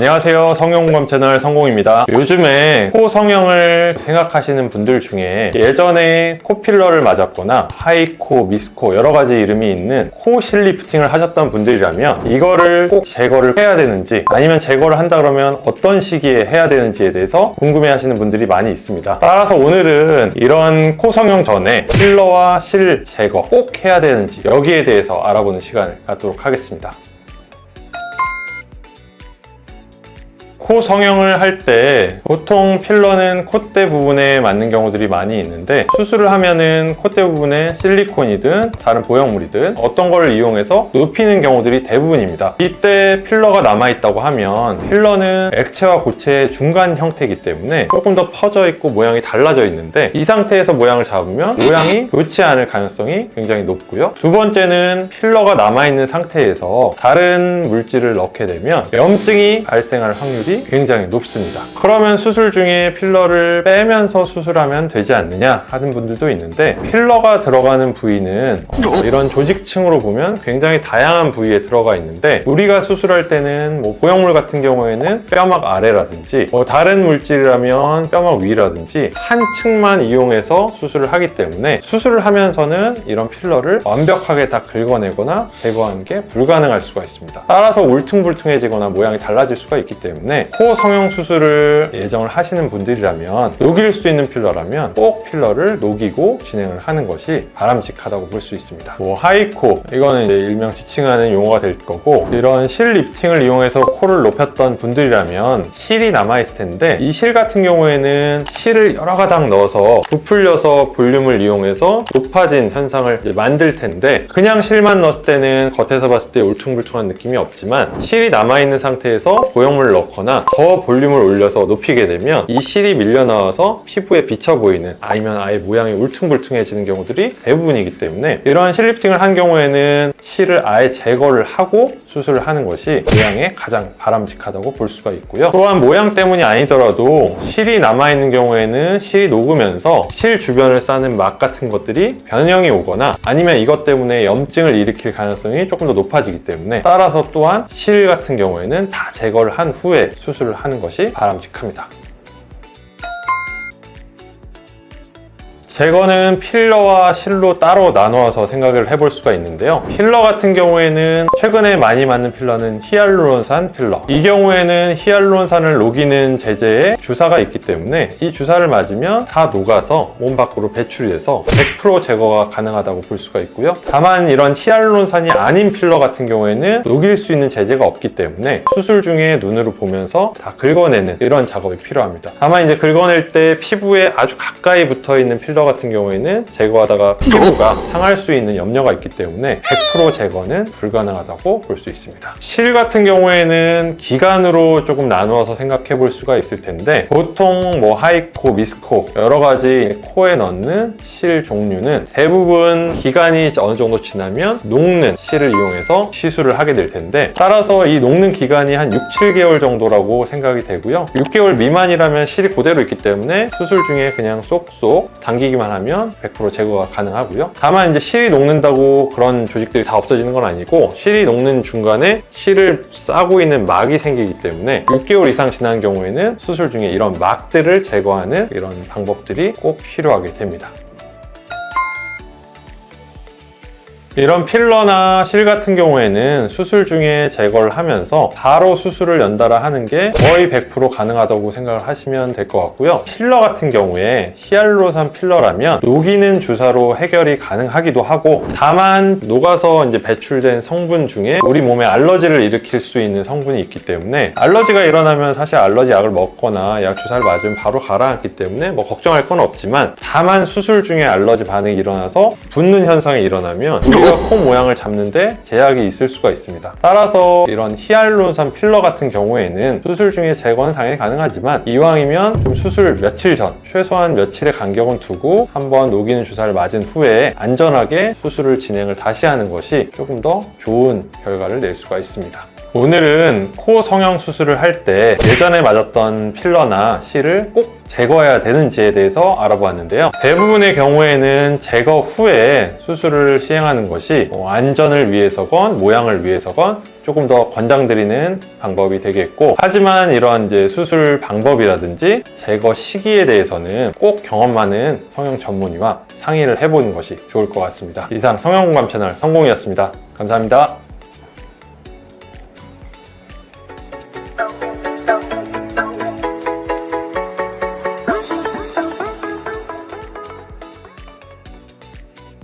안녕하세요. 성형공감 채널 성공입니다. 요즘에 코 성형을 생각하시는 분들 중에 예전에 코 필러를 맞았거나 하이코, 미스코 여러 가지 이름이 있는 코 실 리프팅을 하셨던 분들이라면 이거를 꼭 제거를 해야 되는지, 아니면 제거를 한다 그러면 어떤 시기에 해야 되는지에 대해서 궁금해 하시는 분들이 많이 있습니다. 따라서 오늘은 이런 코 성형 전에 필러와 실 제거 꼭 해야 되는지 여기에 대해서 알아보는 시간을 갖도록 하겠습니다. 코 성형을 할 때 보통 필러는 콧대 부분에 맞는 경우들이 많이 있는데, 수술을 하면은 콧대 부분에 실리콘이든 다른 보형물이든 어떤 거를 이용해서 높이는 경우들이 대부분입니다. 이때 필러가 남아있다고 하면 필러는 액체와 고체의 중간 형태이기 때문에 조금 더 퍼져 있고 모양이 달라져 있는데, 이 상태에서 모양을 잡으면 모양이 좋지 않을 가능성이 굉장히 높고요. 두 번째는 필러가 남아있는 상태에서 다른 물질을 넣게 되면 염증이 발생할 확률이 굉장히 높습니다. 그러면 수술 중에 필러를 빼면서 수술하면 되지 않느냐 하는 분들도 있는데, 필러가 들어가는 부위는 이런 조직층으로 보면 굉장히 다양한 부위에 들어가 있는데, 우리가 수술할 때는 보형물 같은 경우에는 뼈막 아래라든지 다른 물질이라면 뼈막 위라든지 한 층만 이용해서 수술을 하기 때문에 수술을 하면서는 이런 필러를 완벽하게 다 긁어내거나 제거하는 게 불가능할 수가 있습니다. 따라서 울퉁불퉁해지거나 모양이 달라질 수가 있기 때문에 코 성형 수술을 예정을 하시는 분들이라면, 녹일 수 있는 필러라면 꼭 필러를 녹이고 진행을 하는 것이 바람직하다고 볼 수 있습니다. 하이코, 이거는 이제 일명 지칭하는 용어가 될 거고, 이런 실 리프팅을 이용해서 코를 높였던 분들이라면 실이 남아있을 텐데, 이 실 같은 경우에는 실을 여러 가닥 넣어서 부풀려서 볼륨을 이용해서 높아진 현상을 이제 만들 텐데, 그냥 실만 넣었을 때는 겉에서 봤을 때 울퉁불퉁한 느낌이 없지만, 실이 남아있는 상태에서 보형물을 넣거나 더 볼륨을 올려서 높이게 되면 이 실이 밀려나와서 피부에 비쳐 보이는, 아니면 아예 모양이 울퉁불퉁해지는 경우들이 대부분이기 때문에, 이러한 실 리프팅을 한 경우에는 실을 아예 제거를 하고 수술을 하는 것이 모양에 가장 바람직하다고 볼 수가 있고요. 또한 모양 때문이 아니더라도 실이 남아있는 경우에는 실이 녹으면서 실 주변을 싸는 막 같은 것들이 변형이 오거나, 아니면 이것 때문에 염증을 일으킬 가능성이 조금 더 높아지기 때문에, 따라서 또한 실 같은 경우에는 다 제거를 한 후에 수술을 하는 것이 바람직합니다. 제거는 필러와 실로 따로 나누어서 생각을 해볼 수가 있는데요. 필러 같은 경우에는 최근에 많이 맞는 필러는 히알루론산 필러. 이 경우에는 히알루론산을 녹이는 제제에 주사가 있기 때문에 이 주사를 맞으면 다 녹아서 몸 밖으로 배출이 돼서 100% 제거가 가능하다고 볼 수가 있고요. 다만 이런 히알루론산이 아닌 필러 같은 경우에는 녹일 수 있는 제제가 없기 때문에 수술 중에 눈으로 보면서 다 긁어내는 이런 작업이 필요합니다. 다만 이제 긁어낼 때 피부에 아주 가까이 붙어 있는 필러 같은 경우에는 제거하다가 피부가 상할 수 있는 염려가 있기 때문에 100% 제거는 불가능하다고 볼 수 있습니다. 실 같은 경우에는 기간으로 조금 나누어서 생각해 볼 수가 있을 텐데, 보통 하이코, 미스코 여러 가지 코에 넣는 실 종류는 대부분 기간이 어느 정도 지나면 녹는 실을 이용해서 시술을 하게 될 텐데, 따라서 이 녹는 기간이 한 6, 7개월 정도라고 생각이 되고요. 6개월 미만이라면 실이 그대로 있기 때문에 수술 중에 그냥 쏙쏙 당기기만 하면 100% 제거가 가능하고요. 다만 이제 실이 녹는다고 그런 조직들이 다 없어지는 건 아니고, 실이 녹는 중간에 실을 싸고 있는 막이 생기기 때문에 6개월 이상 지난 경우에는 수술 중에 이런 막들을 제거하는 이런 방법들이 꼭 필요하게 됩니다. 이런 필러나 실 같은 경우에는 수술 중에 제거를 하면서 바로 수술을 연달아 하는 게 거의 100% 가능하다고 생각을 하시면 될 것 같고요. 필러 같은 경우에 히알루론산 필러라면 녹이는 주사로 해결이 가능하기도 하고, 다만 녹아서 이제 배출된 성분 중에 우리 몸에 알러지를 일으킬 수 있는 성분이 있기 때문에, 알러지가 일어나면 사실 알러지 약을 먹거나 약 주사를 맞으면 바로 가라앉기 때문에 걱정할 건 없지만, 다만 수술 중에 알러지 반응이 일어나서 붓는 현상이 일어나면 우리가 코 모양을 잡는데 제약이 있을 수가 있습니다. 따라서 이런 히알루론산 필러 같은 경우에는 수술 중에 제거는 당연히 가능하지만, 이왕이면 좀 수술 며칠 전, 최소한 며칠의 간격은 두고 한번 녹이는 주사를 맞은 후에 안전하게 수술을 진행을 다시 하는 것이 조금 더 좋은 결과를 낼 수가 있습니다. 오늘은 코 성형 수술을 할 때 예전에 맞았던 필러나 실을 꼭 제거해야 되는지에 대해서 알아보았는데요. 대부분의 경우에는 제거 후에 수술을 시행하는 것이 안전을 위해서건 모양을 위해서건 조금 더 권장드리는 방법이 되겠고, 하지만 이러한 이제 수술 방법이라든지 제거 시기에 대해서는 꼭 경험 많은 성형 전문의와 상의를 해보는 것이 좋을 것 같습니다. 이상 성형공감 채널 성공이었습니다. 감사합니다.